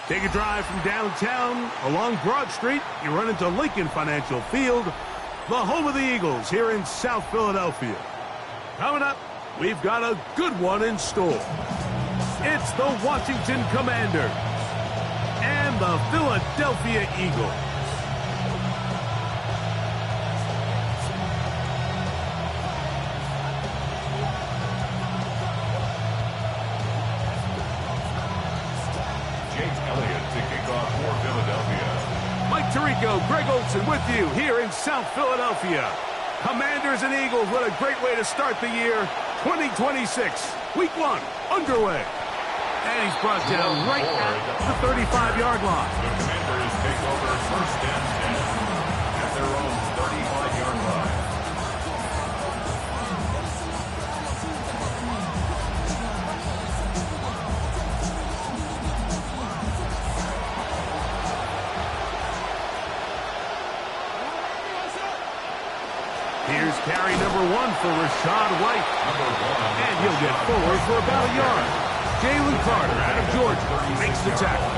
Take a drive from downtown along Broad Street. You run into Lincoln Financial Field, the home of the Eagles here in South Philadelphia. Coming up, we've got a good one in store. It's the Washington Commanders and the Philadelphia Eagles. Tirico, Greg Olson with you here in South Philadelphia. Commanders and Eagles, what a great way to start the year 2026. Week 1 underway. And he's brought down right at the 35-yard line. The Commanders take over first and 10 at their own 35-yard line. Here's carry number 1 for Rachaad White. And he'll get forward for about a yard. Jalen Carter out of Georgia makes the tackle.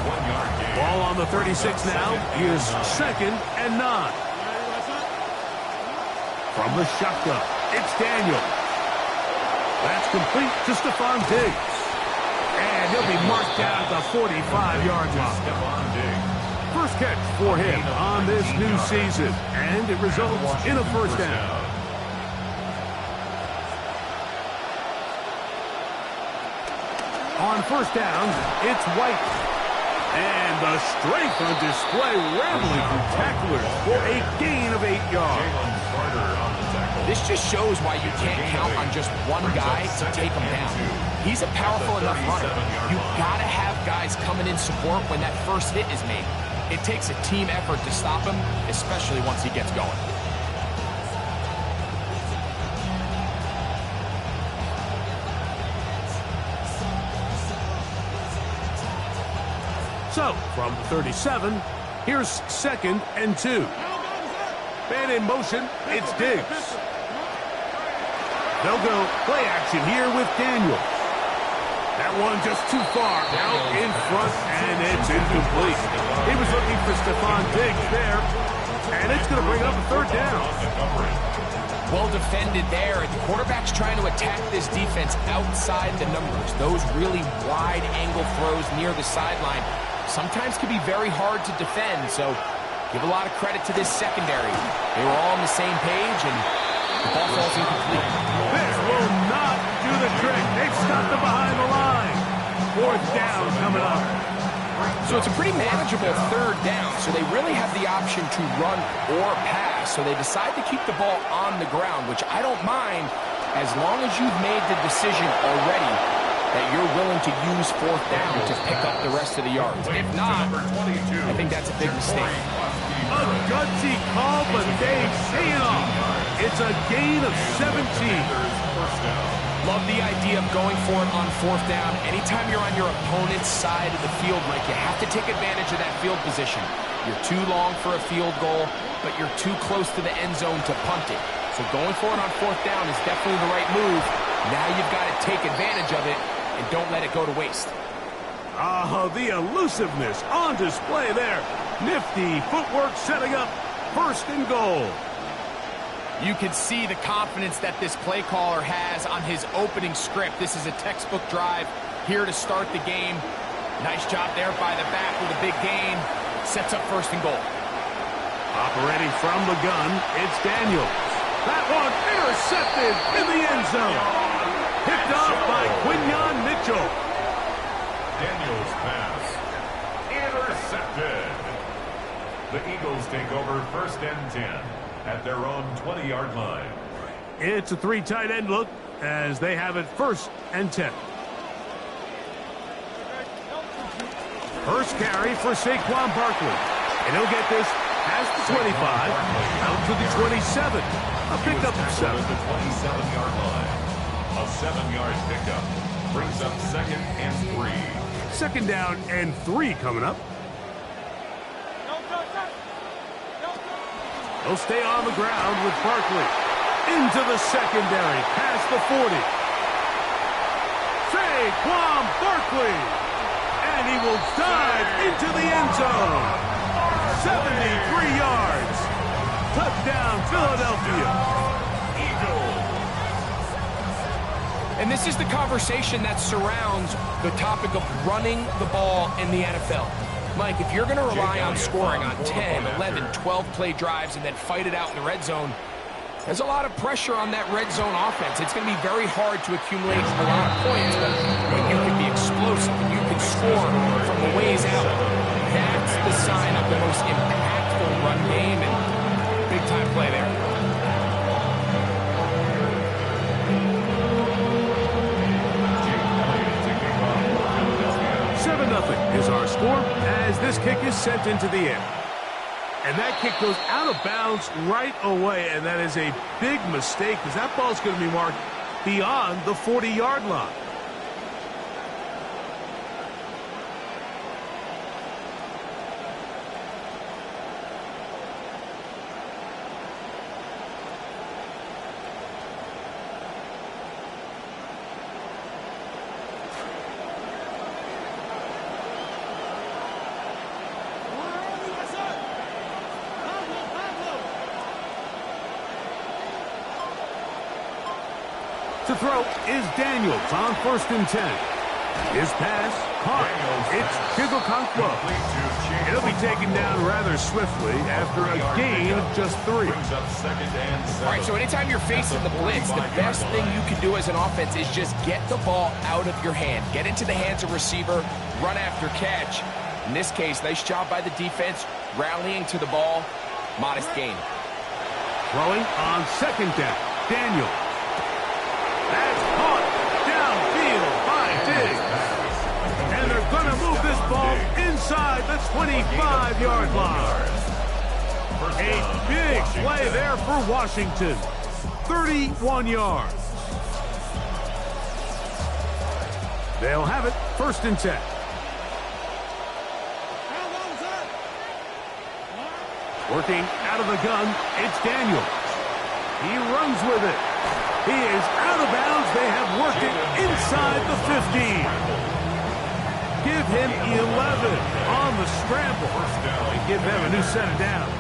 1 yard gain. Ball on the 36 now. Here's 2nd and 9. From the shotgun, it's Daniel. That's complete to Stephon Diggs. And he'll be marked down at the 45-yard line. Stephon Diggs. First catch for him on this new season, and it results in a first down. On first down, it's White. And the strength on display, rambling through tacklers for a gain of 8 yards. This just shows why you can't count on just one guy to take him down. He's a powerful enough runner. You've got to have guys coming in support when that first hit is made. It takes a team effort to stop him, especially once he gets going. So, from the 37, here's 2nd and 2. Man in motion, it's Diggs. They'll go play action here with Daniel. That one just too far, out in front, and it's incomplete. He was looking for Stephon Diggs there, and it's going to bring up a 3rd down. Well defended there, and the quarterback's trying to attack this defense outside the numbers. Those really wide-angle throws near the sideline sometimes can be very hard to defend, so give a lot of credit to this secondary. They were all on the same page, and the ball falls incomplete. This will not do the trick. They've stopped them behind the line. 4th down coming up. So it's a pretty manageable 3rd down, so they really have the option to run or pass. So they decide to keep the ball on the ground, which I don't mind as long as you've made the decision already that you're willing to use 4th down to pick up the rest of the yards. If not, I think that's a big mistake. A gutsy call, but they pay it off. It's a gain of 17. Love the idea of going for it on 4th down. Anytime you're on your opponent's side of the field, Mike, you have to take advantage of that field position. You're too long for a field goal, but you're too close to the end zone to punt it. So going for it on 4th down is definitely the right move. Now you've got to take advantage of it and don't let it go to waste. Oh, the elusiveness on display there. Nifty footwork setting up 1st and goal. You can see the confidence that this play caller has on his opening script. This is a textbook drive here to start the game. Nice job there by the back with a big gain. Sets up 1st and goal. Operating from the gun, it's Daniel. That one intercepted in the end zone. Picked off by Quinyon Mitchell. Daniel's pass intercepted. The Eagles take over 1st and 10 at their own 20-yard line. It's a 3 tight end look as they have it 1st and 10. First carry for Saquon Barkley. And he'll get this past the 25, out to the 27. A pickup of 7. The 27-yard line. A 7-yard pickup brings up 2nd and 3. 2nd down and 3 coming up. He'll stay on the ground with Barkley. Into the secondary, past the 40. Saquon Barkley. And he will dive into the end zone. 73 yards. Touchdown, Philadelphia. And this is the conversation that surrounds the topic of running the ball in the NFL. Mike, if you're going to rely on scoring on 10, 11, 12-play drives and then fight it out in the red zone, there's a lot of pressure on that red zone offense. It's going to be very hard to accumulate a lot of points, but when you can be explosive and you can score from the ways out, that's the sign of the most impactful run game, and big-time play there. 7-0 is our score as this kick is sent into the air. And that kick goes out of bounds right away, and that is a big mistake because that ball's going to be marked beyond the 40-yard line. To throw is Daniels on 1st and 10. His pass caught. It's Chigokonkwo. It'll be taken down rather swiftly after a gain of just 3. All right, so anytime you're facing the blitz, the best thing you can do as an offense is just get the ball out of your hand. Get into the hands of receiver, run after catch. In this case, nice job by the defense, rallying to the ball. Modest gain. Throwing on 2nd down. Daniels. That's caught downfield by Diggs. And they're going to move this ball inside the 25-yard line. A big play there for Washington. 31 yards. They'll have it 1st and 10. Working out of the gun, it's Daniels. He runs with it. He is out of bounds. They have worked it inside the 15. Give him 11 on the scramble. And give them a new set of downs.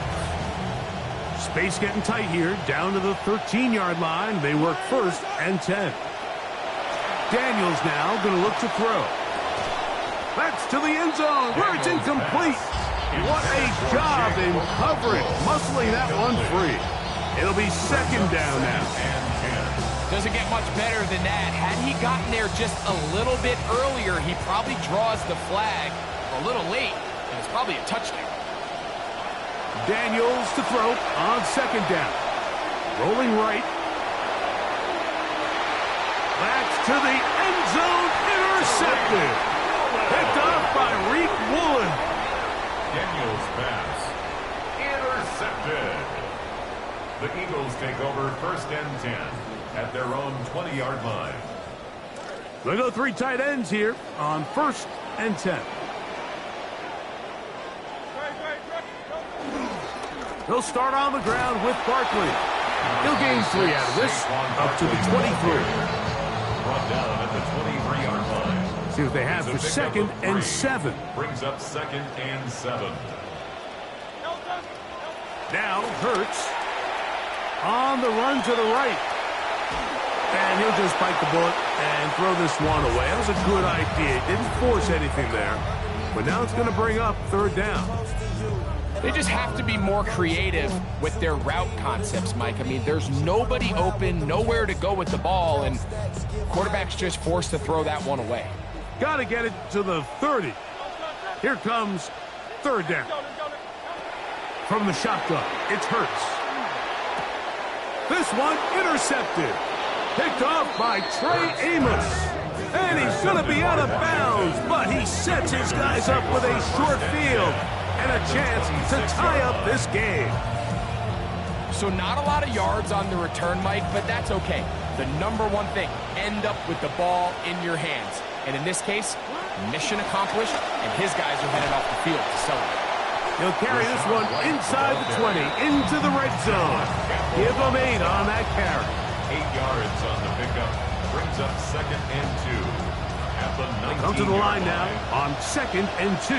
Space getting tight here. Down to the 13-yard line. They work 1st and 10. Daniels now going to look to throw. That's to the end zone where it's incomplete. What a job in coverage. Muscling that one free. It'll be 2nd down now. Doesn't get much better than that. Had he gotten there just a little bit earlier, he probably draws the flag a little late, and it's probably a touchdown. Daniels to throw on 2nd down. Rolling right. That's to the end zone. Intercepted. Picked off by Reek Woolen. Daniels pass. Intercepted. The Eagles take over 1st and 10 at their own 20-yard line. They go 3 tight ends here on 1st and 10. They'll start on the ground with Barkley. He'll gain 3 out of this, up to the 23. Brought down at the 23-yard line. See what they have for 2nd and 7. Brings up 2nd and 7. Now Hurts on the run to the right. And he'll just bite the bullet and throw this one away. That was a good idea. Didn't force anything there. But now it's going to bring up 3rd down. They just have to be more creative with their route concepts, Mike. I mean, there's nobody open, nowhere to go with the ball, and quarterback's just forced to throw that one away. Got to get it to the 30. Here comes 3rd down. From the shotgun, it's Hurts. This one intercepted. Picked off by Trey Amos. And he's going to be out of bounds, but he sets his guys up with a short field and a chance to tie up this game. So not a lot of yards on the return, Mike, but that's okay. The number one thing, end up with the ball in your hands. And in this case, mission accomplished, and his guys are headed off the field to celebrate. He'll carry this one inside the 20, into the red zone. Give him 8 on that carry. 8 yards on the pickup. Brings up 2nd and 2. at the 19-yard Come to the line line. now on 2nd and 2.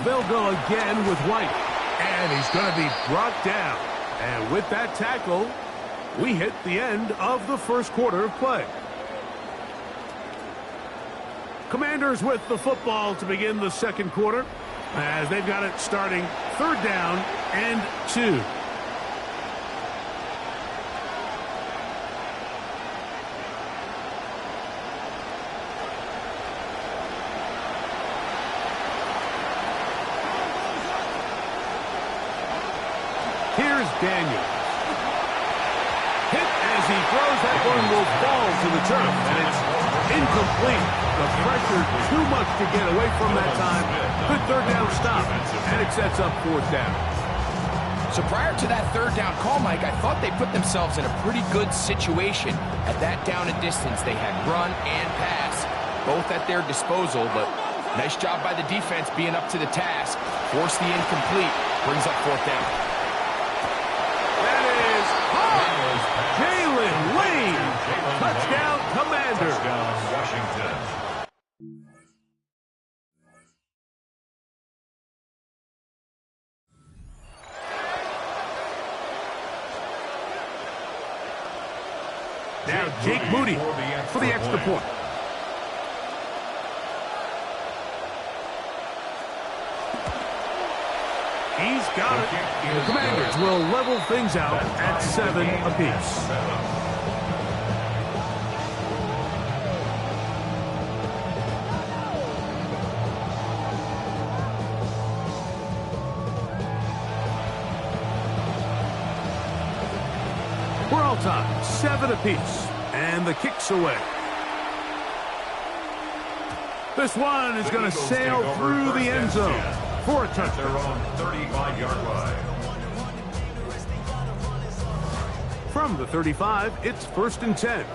They'll go again with White. And he's going to be brought down. And with that tackle, we hit the end of the first quarter of play. Commanders with the football to begin the second quarter, as they've got it starting 3rd down and 2. Here's Daniels. Hit as he throws. That one will fall to the turf, and it's incomplete. The pressure too much to get away from that time. Good 3rd down stop, and it sets up 4th down. So prior to that 3rd down call, Mike, I thought they put themselves in a pretty good situation at that down and distance. They had run and pass, both at their disposal, but nice job by the defense being up to the task. Force the incomplete, brings up 4th down. That is hard. Jalen Lane. Touchdown, Commanders. Touchdown, Washington. Now Jake Moody for the extra point. He's got it. The Commanders will level things out at 7 apiece. We're all tied, 7 apiece, and the kick's away. This one is going to sail through the end zone for a touchdown. Their own 35-yard line. From the 35, it's 1st and 10.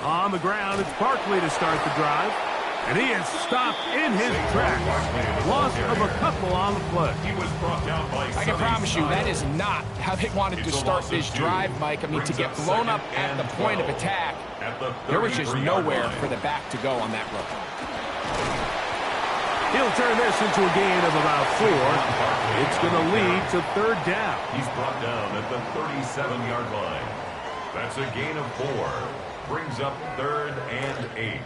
On the ground, it's Barkley to start the drive. And he is stopped in his tracks. Loss of a couple on the play. He was brought down by I can promise you that is not how they wanted to start this drive, Mike. I mean, to get blown up at the point of attack, there was just nowhere for the back to go on that run. He'll turn this into a gain of about 4. It's going to lead to 3rd down. He's brought down at the 37-yard line. That's a gain of 4. Brings up 3rd and 8.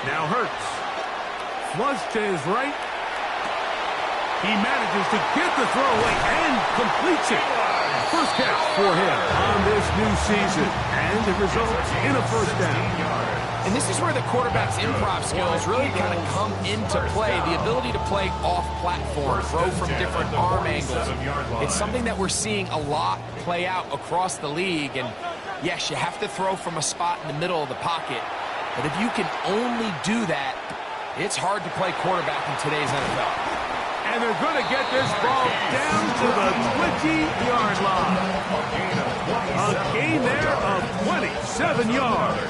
Now Hurts. Flush to his right. He manages to get the throw away and completes it. First catch for him on this new season. And it results in a 1st down. And this is where the quarterback's improv skills really kind of come into play. The ability to play off-platform, throw from different arm angles. It's something that we're seeing a lot play out across the league. And yes, you have to throw from a spot in the middle of the pocket. But if you can only do that, it's hard to play quarterback in today's NFL. And they're going to get this ball down to the 20-yard line. A gain there of 27 yards.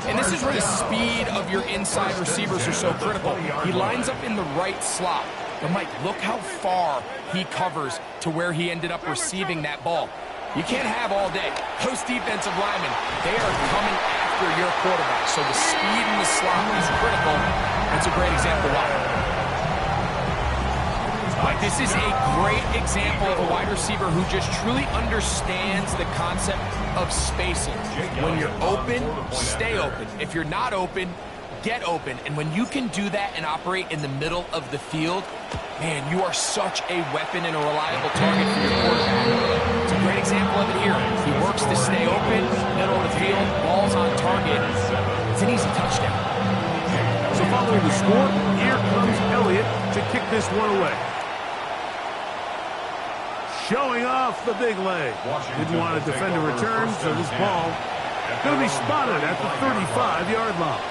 And this is where the speed of your inside receivers are so critical. He lines up in the right slot. But, Mike, look how far he covers to where he ended up receiving that ball. You can't have all day. Those defensive linemen, they are coming after your quarterback. So the speed in the slot is critical. That's a great example why. But this is a great example of a wide receiver who just truly understands the concept of spacing. When you're open, stay open. If you're not open, get open. And when you can do that and operate in the middle of the field, man, you are such a weapon and a reliable target for your quarterback. It's a great example of it here. He works to stay open, middle of the field, ball's on target. It's an easy touchdown. So following the score, here comes Elliott to kick this one away. Showing off the big leg. Didn't want to defend a return, so this ball going to be spotted at the 35-yard line.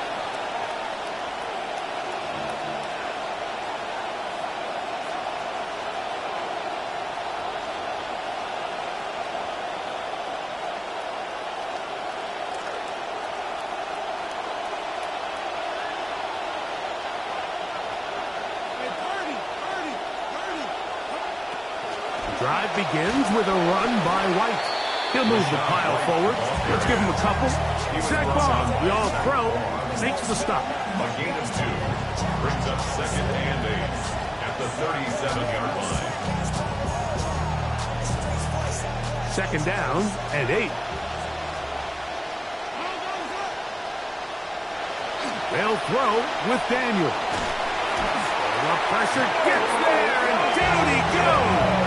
Drive begins with a run by White. He'll move the pile forward. Let's give him a couple. Zach Baum, the all-pro, makes the stop. A gain of 2 brings up 2nd and 8 at the 37-yard line. 2nd down and 8. They'll throw with Daniel. The pressure gets there, and down he goes.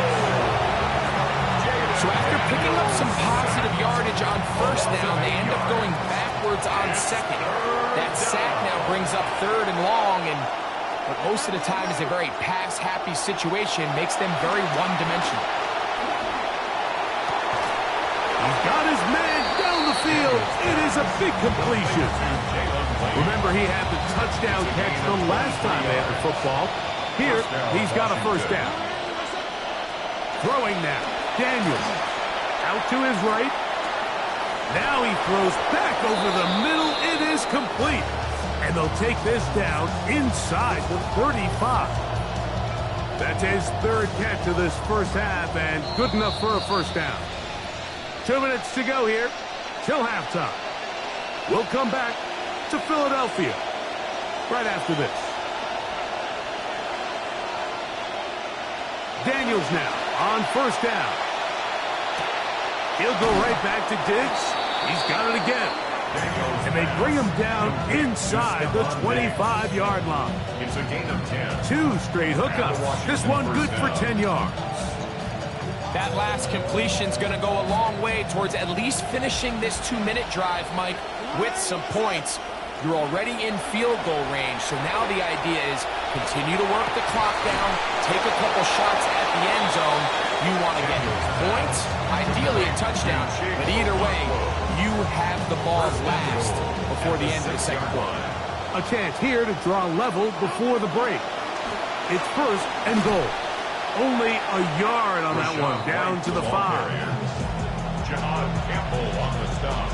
So after picking up some positive yardage on 1st down, they end up going backwards on 2nd. That sack now brings up 3rd and long, and what most of the time is a very pass-happy situation, makes them very one-dimensional. He's got his man down the field. It is a big completion. Remember, he had the touchdown catch the last time they had the football. Here, he's got a 1st down. Throwing now. Daniel. Out to his right. Now he throws back over the middle. It is complete. And they'll take this down inside the 35. That's his 3rd catch of this 1st half, and good enough for a 1st down. 2 minutes to go here till halftime. We'll come back to Philadelphia right after this. Daniels now on 1st down. He'll go right back to Diggs. He's got it again. And they bring him down inside the 25-yard line. It's a gain of 10. 2 straight hookups. This one good for 10 yards. That last completion's going to go a long way towards at least finishing this 2-minute drive, Mike, with some points. You're already in field goal range, so now the idea is continue to work the clock down, take a couple shots at the end zone. You want to get points, ideally a touchdown, but either way, you have the ball last before the end of the 2nd quarter. A chance here to draw level before the break. It's 1st and goal. Only a yard on that one, down to the 5. Jahad Campbell on the stop.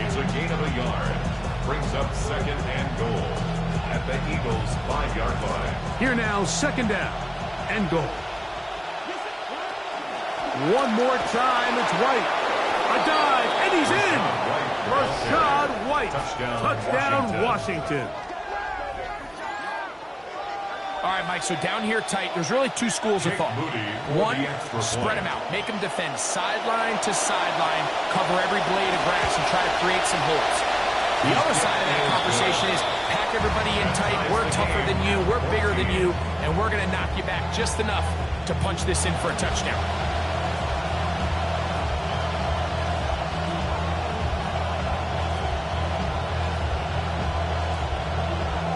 It's a gain of a yard. Brings up 2nd and goal at the Eagles' 5-yard line. Here now, 2nd down and goal. One more time, it's White. A dive, and he's in. Rachaad White. Touchdown, Washington. All right, Mike, so down here tight, there's really 2 schools of thought. One, spread them out. Make them defend sideline to sideline, cover every blade of grass, and try to create some holes. The other side of that conversation is pack everybody in tight. We're tougher than you, we're bigger than you, and we're going to knock you back just enough to punch this in for a touchdown.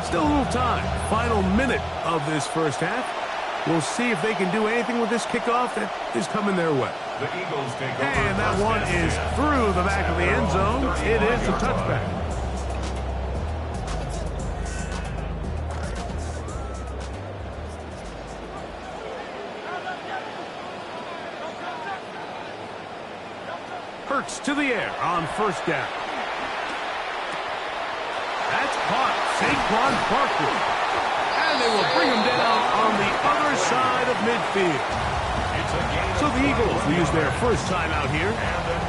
Still a little time. Final minute of this 1st half. We'll see if they can do anything with this kickoff that is coming their way. The Eagles take over. And that one is through the back of the end zone. It is a touchback. Hurts to the air on 1st down. That's caught. Saquon Barkley. And they will bring him down on the other side of midfield. So the Eagles will use their 1st time out here.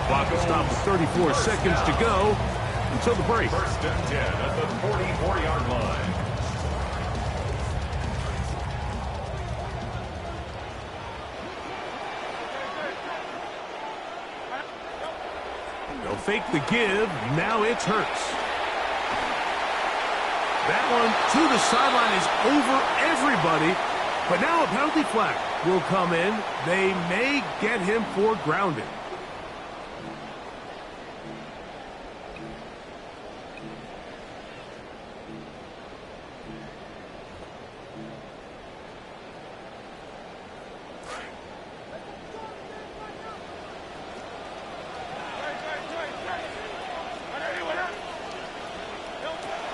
Clock will stop with 34 seconds to go until the break. 1st and 10 at the 44-yard line. They'll fake the give. Now it's Hurts. That one to the sideline is over everybody. But now a penalty flag will come in. They may get him for grounding.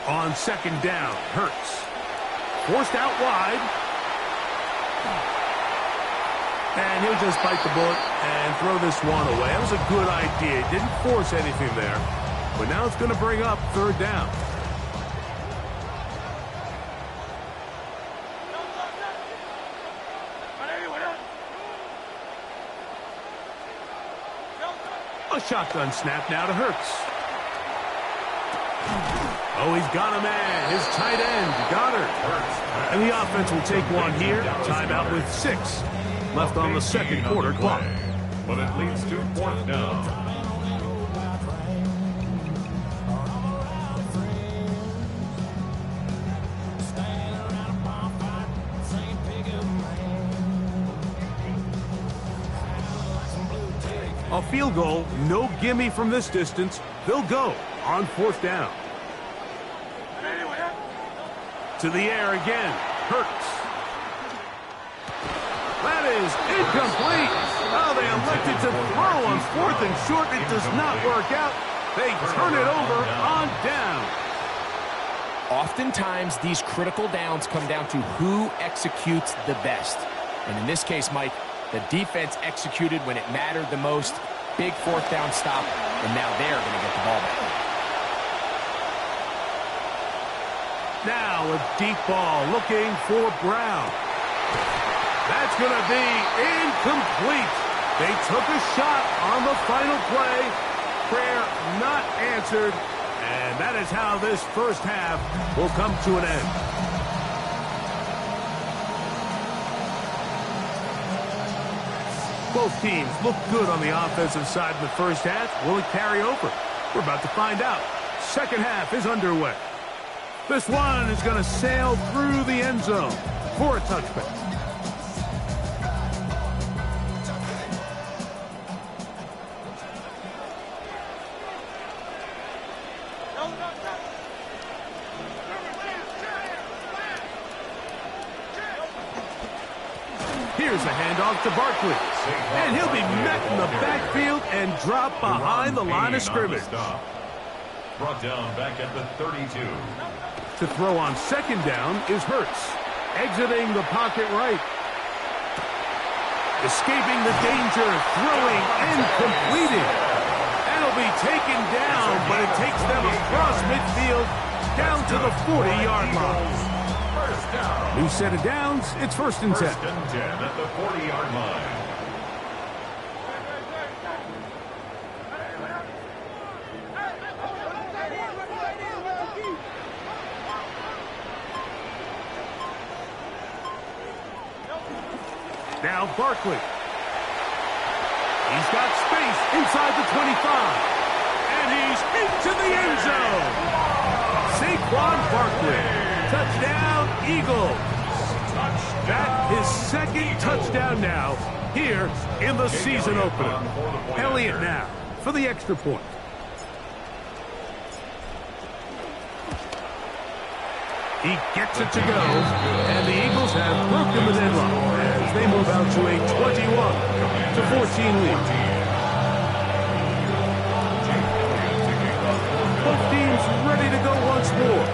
On 2nd down, Hurts. Forced out wide. And he'll just bite the bullet and throw this one away. That was a good idea. Didn't force anything there. But now it's going to bring up 3rd down. A shotgun snap now to Hurts. Oh, he's got a man. His tight end, Goddard. And the offense will take one here. Timeout with 6 left on the second quarter clock. But it leads to 4th down. A field goal, no gimme from this distance. They'll go on 4th down. To the air again. Hurts. That is incomplete. Oh, they elected to throw on 4th and short. It does not work out. They turn it over on down. Oftentimes, these critical downs come down to who executes the best. And in this case, Mike, the defense executed when it mattered the most. Big 4th down stop, and now they're going to get the ball back. Now a deep ball looking for Brown. That's going to be incomplete. They took a shot on the final play. Prayer not answered. And that is how this first half will come to an end. Both teams look good on the offensive side in the first half. Will it carry over? We're about to find out. Second half is underway. This one is going to sail through the end zone for a touchback. Here's a handoff to Barkley. And he'll be met in the backfield and dropped behind the line of scrimmage. Brought down back at the 32. To throw on second down is Hurts. Exiting the pocket right. Escaping the danger, throwing and completing. And he'll be taken down, but it takes them across midfield down to the 40-yard line. New set of downs, it's 1st and 10. 1st and 10 at the 40-yard line. Now Barkley. He's got space inside the 25. And he's into the end zone. Saquon Barkley. Touchdown, Eagles. That is 2nd touchdown now here in the season opener. Elliott now for the extra point. He gets it to go, and the Eagles have broken the deadlock as they move out to a 21-14 lead. Both teams ready to go once more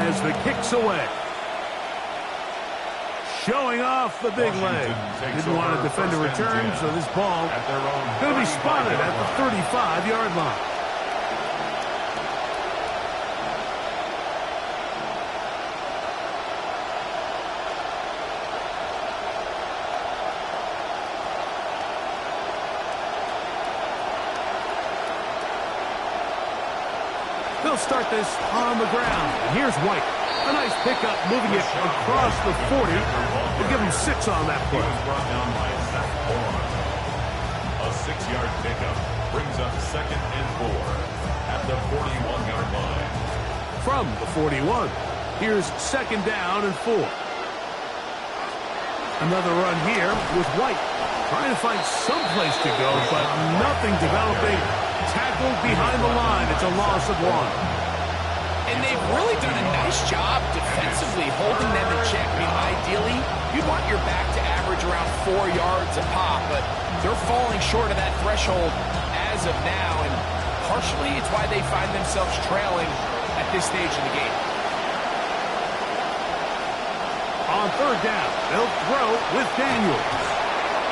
as the kick's away. Showing off the big leg. Didn't want to defend a return, so this ball going to be spotted at the 35-yard line. They'll start this on the ground. And here's White. A nice pickup, moving it across the 40. We'll give him 6 on that play. Brought down by Zach Bourne. A 6-yard pickup brings up 2nd and 4 at the 41-yard line. From the 41, here's 2nd down and 4. Another run here with White. Trying to find some place to go, but nothing developing. Tackled behind the line. It's a loss of 1. And they've really done a nice job defensively holding them in check. I mean, ideally, you'd want your back to average around 4 yards a pop, but they're falling short of that threshold as of now, and partially it's why they find themselves trailing at this stage in the game. On 3rd down, they'll throw with Daniels.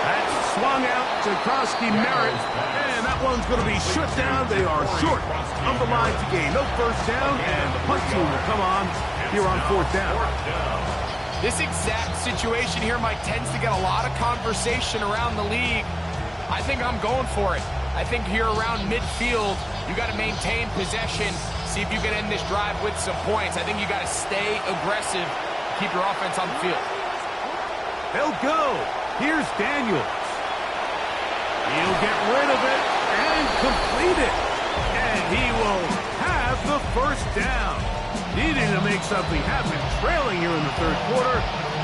That's swung out to Krosky Merritt, and that one's going to be shut down. They are short of the line to gain no 1st down, and the punt team will come on here on 4th down. This exact situation here, Mike, tends to get a lot of conversation around the league. I think I'm going for it. I think here around midfield, you got to maintain possession, see if you can end this drive with some points. I think you got to stay aggressive, keep your offense on the field. They'll go. Here's Daniels. He'll get rid of it and complete it. And he will have the first down. Needing to make something happen, trailing here in the third quarter.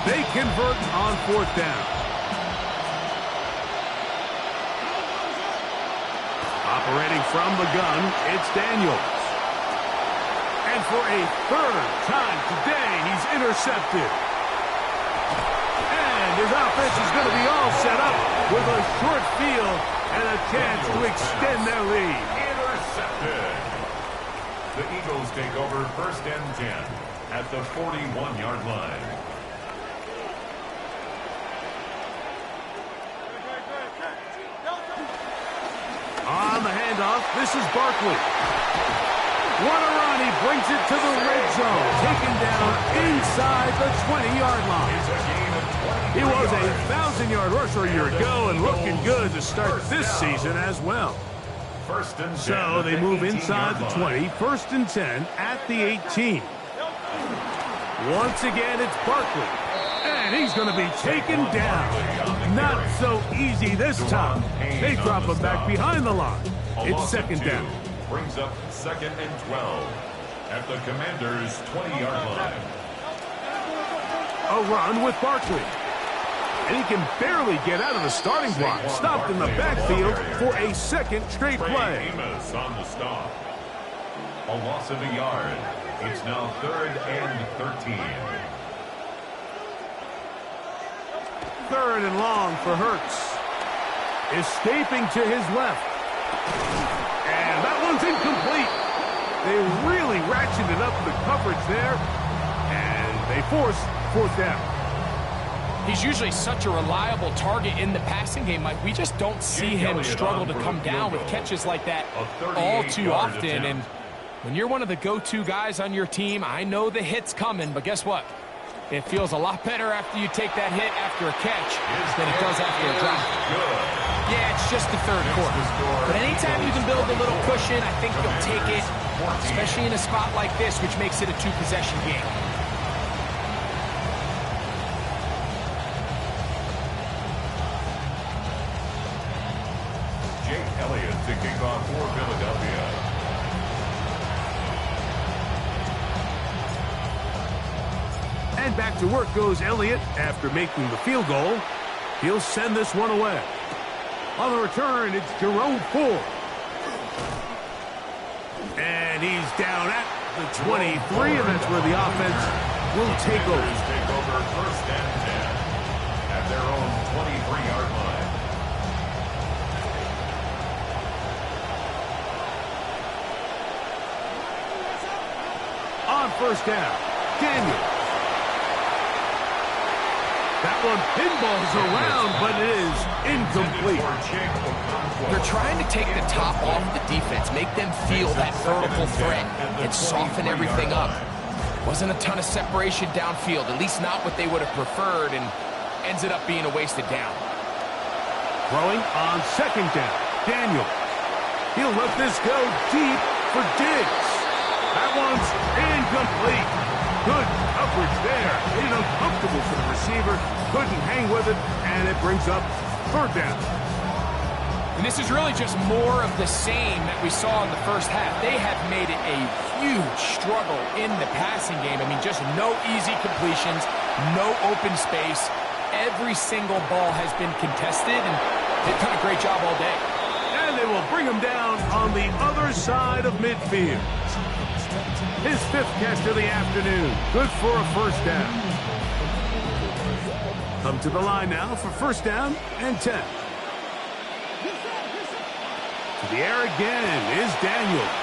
They convert on fourth down. Operating from the gun, it's Daniels. And for a third time today, he's intercepted. And his offense is going to be all set up with a short field and a chance to extend their lead. Intercepted. The Eagles take over first and 10 at the 41-yard line. On the handoff, this is Barkley. What a run, he brings it to the red zone. Taken down inside the 20-yard line. He was a 1,000-yard rusher a year ago and looking good to start this season as well. First and 10 So they move inside the 20, first and 10 at the 18. Once again, it's Barkley. And he's going to be taken down. Not so easy this time. They drop him back behind the line. It's second down. Brings up second and 12 at the Commanders' 20-yard line. A run with Barkley. And he can barely get out of the starting block. Stopped in the backfield for a second straight play. Amos on the stop. A loss of a yard. It's now third and 13. Third and long for Hurts. Escaping to his left. And that one's incomplete. They really ratcheted up the coverage there. And they force fourth down. He's usually such a reliable target in the passing game, Mike. We just don't see him struggle to come down with catches like that all too often. And when you're one of the go-to guys on your team, I know the hit's coming, but guess what? It feels a lot better after you take that hit after a catch than it does after a drop. Yeah, it's just the third quarter. But anytime you can build a little cushion, I think you'll take it, especially in a spot like this, which makes it a two-possession game. Jake Elliott to kick off for Philadelphia. And back to work goes Elliott after making the field goal. He'll send this one away. On the return, it's Jerome Ford. And he's down at the 23, and that's where the offense will take over. Take over first and 10 at their own 23-yard line. On first down, Daniels. That one pinballs around, but it is incomplete. They're trying to take the top off the defense, make them feel that vertical threat, and soften everything up. Wasn't a ton of separation downfield, at least not what they would have preferred, and ends it up being a wasted down. Throwing on second down, Daniels. He'll let this go deep for Diggs. That one's incomplete. Good coverage there. Made it uncomfortable for the receiver. Couldn't hang with it, and it brings up third down. And this is really just more of the same that we saw in the first half. They have made it a huge struggle in the passing game. I mean, just no easy completions, no open space. Every single ball has been contested, and they've done a great job all day. And they will bring him down on the other side of midfield. His fifth catch of the afternoon. Good for a first down. Come to the line now for first down and 10. To the air again is Daniels.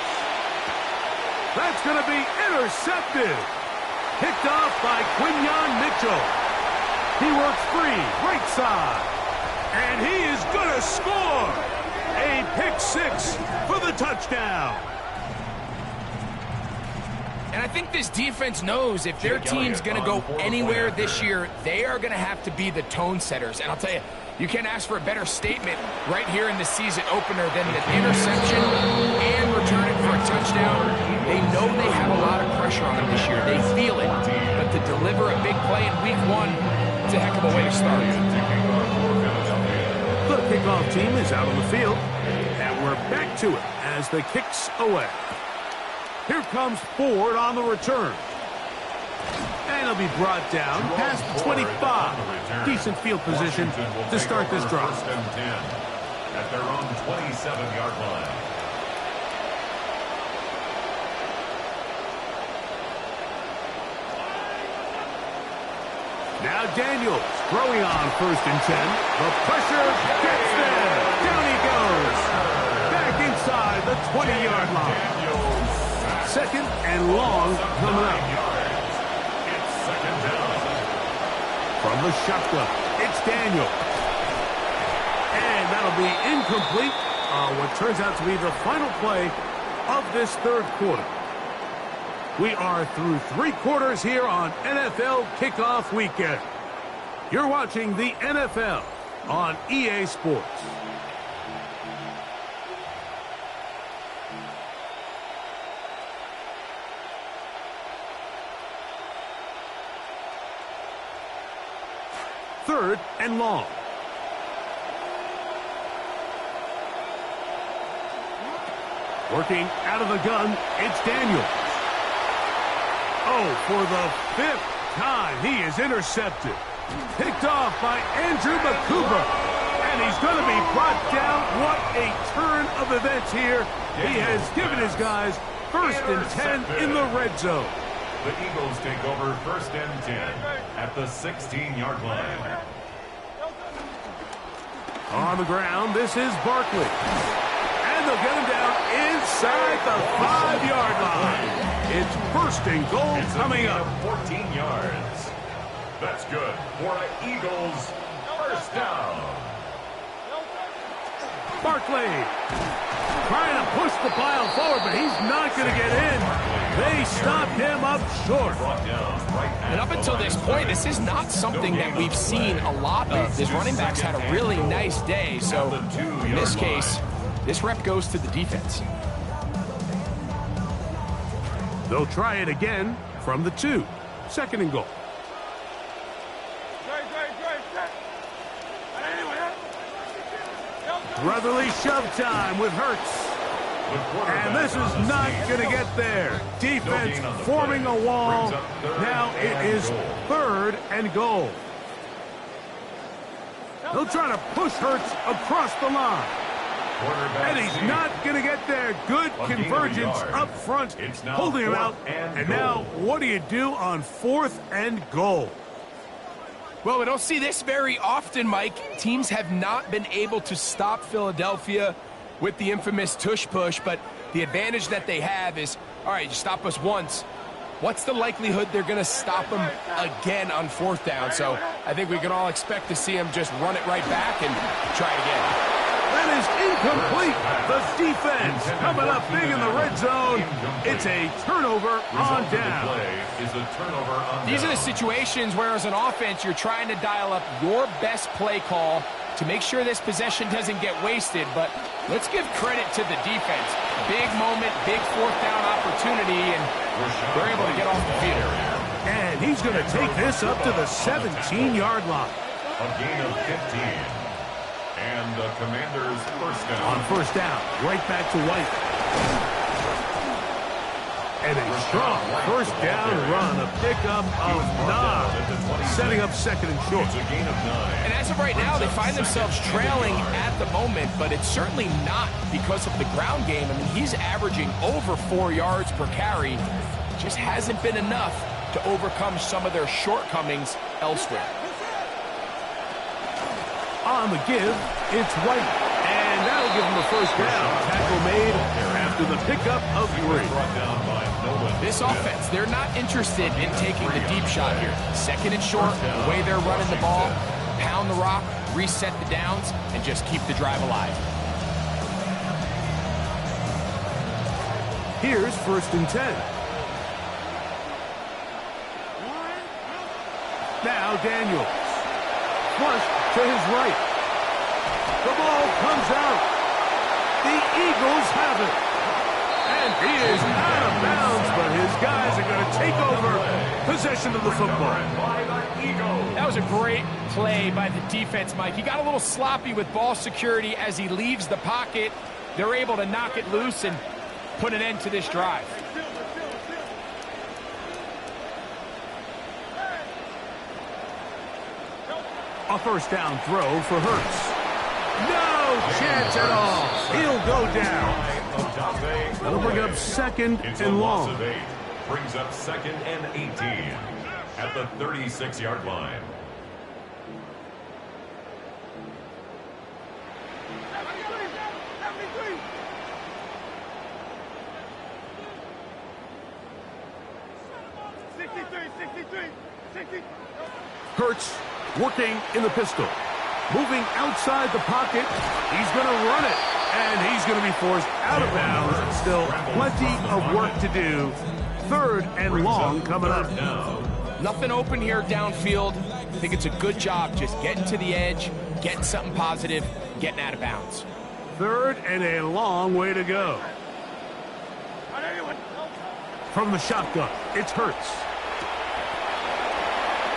That's going to be intercepted. Picked off by Quinyon Mitchell. He works free, right side. And he is going to score. A pick six for the touchdown. And I think this defense knows if their team's going to go anywhere this year, they are going to have to be the tone setters. And I'll tell you, you can't ask for a better statement right here in the season opener than the interception and returning for a touchdown. They know they have a lot of pressure on them this year. They feel it. But to deliver a big play in week 1, it's a heck of a way to start. The kickoff team is out on the field, and we're back to it as the kick's away. Here comes Ford on the return. And he'll be brought down past the 25. Decent field position to start this drive. First and 10 at their own 27-yard line. Now Daniels throwing on first and 10. The pressure gets there. Down he goes. Back inside the 20-yard line. Second and long coming up. It's second down. From the shotgun, it's Daniel. And that'll be incomplete. What turns out to be the final play of this third quarter. We are through 3 quarters here on NFL Kickoff Weekend. You're watching the NFL on EA Sports. Third and long. Working out of the gun, it's Daniel. Oh, for the 5th time, he is intercepted. Picked off by Andrew Makuba. And he's going to be brought down. What a turn of events here. He has given his guys first and 10 in the red zone. The Eagles take over first and 10 at the 16-yard line. On the ground, this is Barkley. And they'll get him down inside the 5-yard line. It's first and goal coming up. 14 yards. That's good for an Eagles first down. Barkley trying to push the pile forward, but he's not going to get in. They stop him up short. And up until this point, this is not something that we've seen a lot of. This running back's had a really nice day, so in this case, this rep goes to the defense. They'll try it again from the 2. Second and goal. Brotherly shove time with Hurts. And this is not going to get there. Defense forming a wall. Now it is third and goal. They'll try to push Hurts across the line. And he's not going to get there. Good convergence up front, holding him out. And now, what do you do on 4th and goal? Well, we don't see this very often, Mike. Teams have not been able to stop Philadelphia with the infamous tush push, but the advantage that they have is, all right, you stop us once. What's the likelihood they're going to stop them again on 4th down? So I think we can all expect to see them just run it right back and try it again. That is incomplete. The defense coming up big in the red zone. It's a turnover on down. These are the situations where as an offense you're trying to dial up your best play call to make sure this possession doesn't get wasted. But let's give credit to the defense. Big moment, big 4th down opportunity, and they're able to get off the field. And he's going to take this up to the 17-yard line. A gain of 15. And the Commanders first down. On first down, right back to White. And a strong first down run, a pickup of 9, setting up second and short. It's a gain of 9. And as of right now, they find themselves trailing at the moment, but it's certainly not because of the ground game. I mean, he's averaging over 4 yards per carry. Just hasn't been enough to overcome some of their shortcomings elsewhere. On the give, it's White. And that'll give him the first down. Tackle made after the pickup of 3. This offense, they're not interested in taking the deep shot here. Second and short, the way they're running the ball, pound the rock, reset the downs, and just keep the drive alive. Here's first and 10. Now Daniels. Flush to his right. The ball comes out. The Eagles have it. And he is out of bounds, but his guys are going to take over possession of the football. That was a great play by the defense, Mike. He got a little sloppy with ball security as he leaves the pocket. They're able to knock it loose and put an end to this drive. A first down throw for Hurts. No chance at all. He'll go down. That'll bring up second and long. Brings up second and 18 at the 36-yard line. Hurts working in the pistol. Moving outside the pocket. He's going to run it. And he's going to be forced out of bounds. Still plenty of work to do. Third and long coming up. Nothing open here downfield. I think it's a good job just getting to the edge, getting something positive, getting out of bounds. Third and a long way to go. From the shotgun, it's Hurts.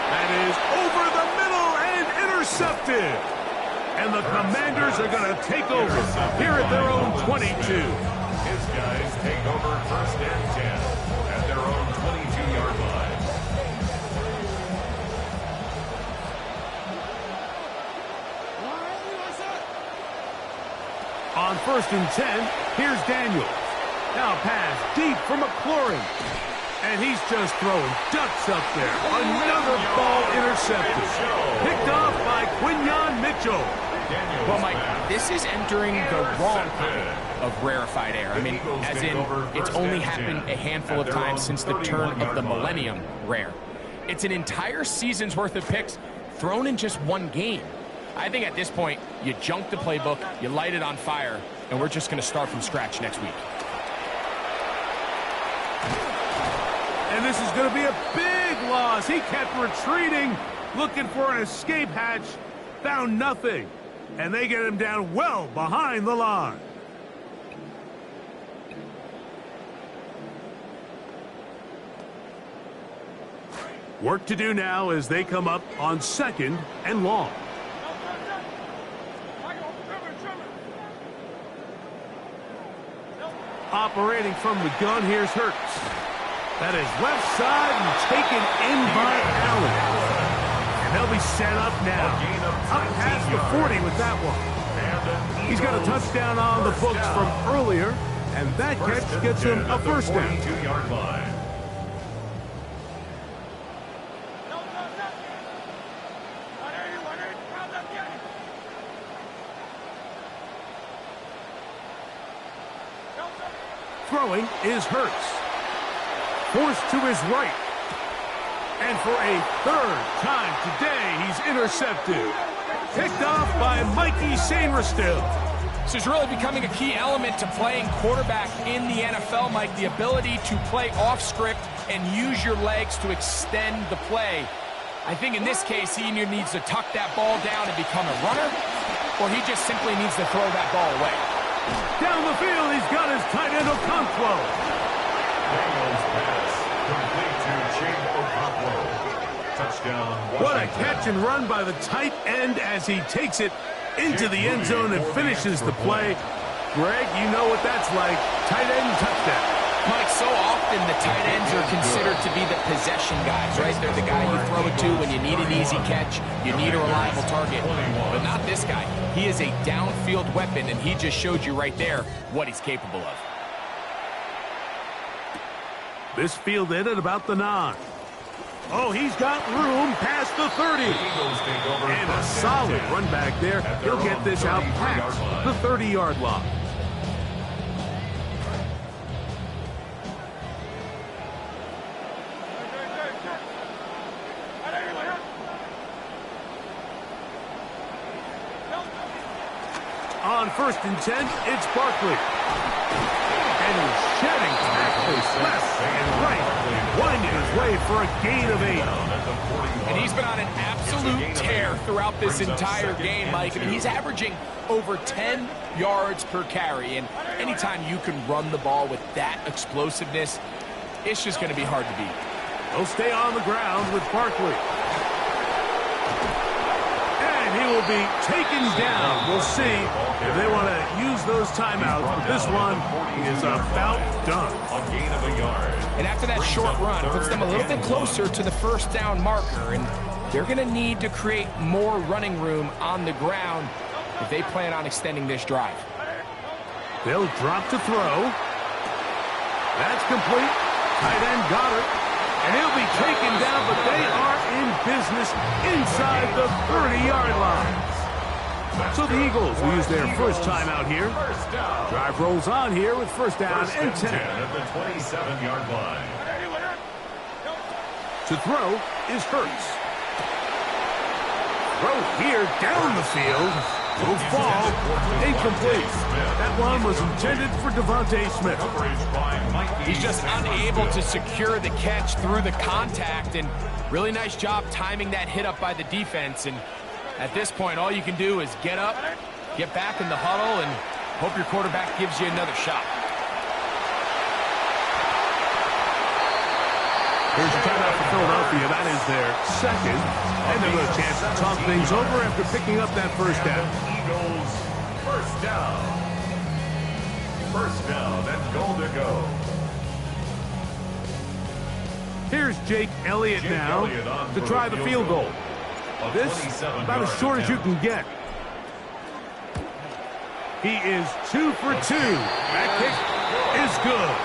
That is over the middle and intercepted. And the Commanders are going to take over here at their own 22. His guys take over first and 10 at their own 22-yard line. On first and 10, here's Daniels. Now pass deep for McLaurin. And he's just throwing ducks up there. Another ball intercepted. Picked off by Quinyon Mitchell. Well, Mike, this is entering the wrong kind of rarefied air. I mean, as in, it's only happened a handful of times since the turn of the millennium rare. It's an entire season's worth of picks thrown in just one game. I think at this point, you junk the playbook, you light it on fire, and we're just going to start from scratch next week. And this is going to be a big loss. He kept retreating, looking for an escape hatch, found nothing. And they get him down well behind the line. Work to do now as they come up on second and long. Operating from the gun, here's Hurts. That is left side and taken in by Allen. And they'll be set up now. Up past the 40 with that one. He's got a touchdown on the books from earlier, and that catch gets him a first down. 22-yard line. Throwing is Hurts. Forced to his right. And for a third time today, he's intercepted. Picked off by Mikey Sainristil. This is really becoming a key element to playing quarterback in the NFL, Mike. The ability to play off script and use your legs to extend the play. I think in this case, he either needs to tuck that ball down and become a runner, or he just simply needs to throw that ball away. Down the field, he's got his tight end Okonkwo. Bengals pass complete to Chig Okonkwo. Touchdown, Washington. What a catch and run by the tight end as he takes it into the end zone and finishes the play. Greg, you know what that's like. Tight end touchdown. Mike, so often the tight ends are considered to be the possession guys, right? They're the guy you throw it to when you need an easy catch, you need a reliable target. But not this guy. He is a downfield weapon, and he just showed you right there what he's capable of. This fielded at about the 9. Oh, he's got room past the 30. And a solid run back there. He'll get this out past the 30-yard line. On first and 10, it's Barkley. And he's shedding tackles left and right, winding his play for a gain of 8. And he's been on an absolute tear throughout this entire game, Mike. I mean, he's averaging over 10 yards per carry. And anytime you can run the ball with that explosiveness, it's just going to be hard to beat. He'll stay on the ground with Barkley. And he will be taken down. We'll see if they want to use those timeouts. But this one is about done. A gain of a yard. And after that short run, puts them a little bit closer to the first down marker. And they're going to need to create more running room on the ground if they plan on extending this drive. They'll drop to throw. That's complete. Tight end got it. And he'll be taken down, but they are in business inside the 30-yard line. So the Eagles will use their first timeout here. Drive rolls on here with first down and 10. At the 27-yard line. To throw is Hurts. Throw here down the field. Will fall. Incomplete. That one was intended for Devontae Smith. He's just unable to secure the catch through the contact, and really nice job timing that hit up by the defense. And at this point, all you can do is get up, get back in the huddle, and hope your quarterback gives you another shot. Here's a timeout for Philadelphia. That is their second. And they'll get a chance to talk things over after picking up that first down. Eagles, first down. First down and goal to go. Here's Jake Elliott now to try the field goal. This about as short as you can get. He is 2 for 2. That kick is good.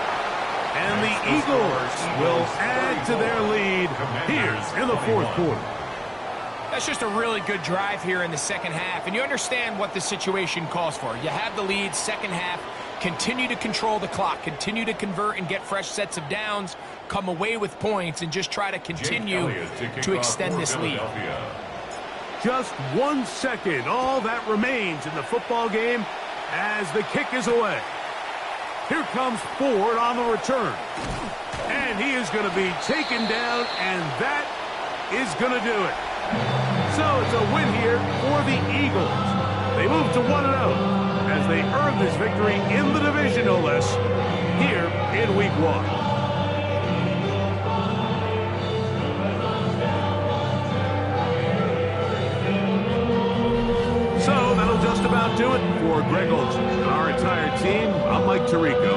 And the Eagles will add to their lead here in the fourth quarter. That's just a really good drive here in the second half, and you understand what the situation calls for. You have the lead, second half, continue to control the clock, continue to convert and get fresh sets of downs, come away with points, and just try to continue to extend this lead. Just 1 second, all that remains in the football game as the kick is away. Here comes Ford on the return. And he is going to be taken down, and that is going to do it. So it's a win here for the Eagles. They move to 1-0 as they earn this victory in the division, no less, here in Week 1. So that'll just about do it for Greg Olsen and our entire team. I'm Mike Tirico.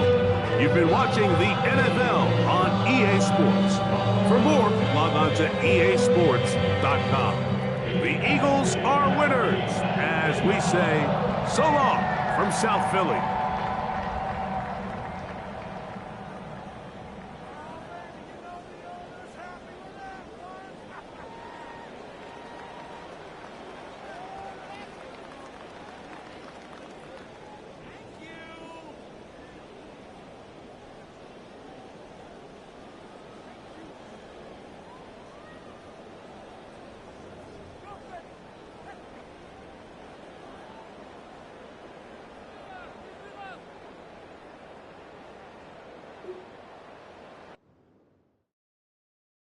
You've been watching the NFL on EA Sports. For more, log on to easports.com. The Eagles are winners, as we say so long from South Philly.